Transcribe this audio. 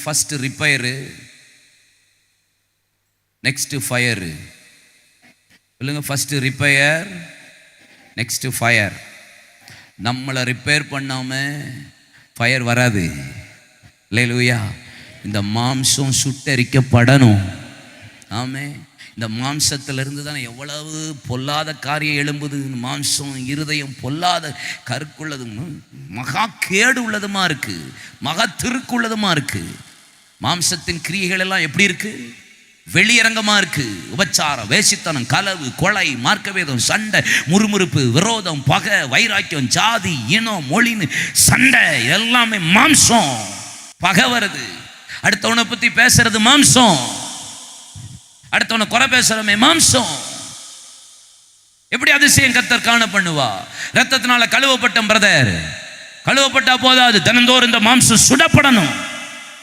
First repair, next fire. சொல்லுங்க, first repair, next fire. நம்மளை repair பண்ணாம ஃபயர் வராது. அல்லேலூயா. இந்த மாம்சம் சுட்டரிக்கப்படணும். ஆமே. இந்த மாம்சத்திலிருந்து தான் எவ்வளவு பொல்லாத காரியம் எழும்புது. மாம்சம் இருதயம் பொல்லாத கருக்குள்ளதும் மகா கேடு உள்ளதுமா இருக்கு, மகா திருக்குள்ளதுமா இருக்கு. மாம்சத்தின் கிரியைகள் எல்லாம் எப்படி இருக்கு? வெளியரங்கமா இருக்கு. உபச்சாரம், வேசித்தனம், களவு, கொலை, மார்க்கவேதம், சண்டை, முறுமுறுப்பு, விரோதம், பகை, வைராக்கியம், ஜாதி, இனம், மொழின்னு சண்டை எல்லாமே மாம்சம். பகை வருது, அடுத்தவனை பத்தி பேசுறது மாம்சம், அடுத்தவனை குறை பேசுறமே மாம்சம். எப்படி அதிசயம் கர்த்தர் காண பண்ணுவா? ரத்தத்தினால கழுவப்பட்ட பிரதர், கழுவப்பட்டா போதாது, தினந்தோறும் இந்த மாம்சம் சுடப்படணும்.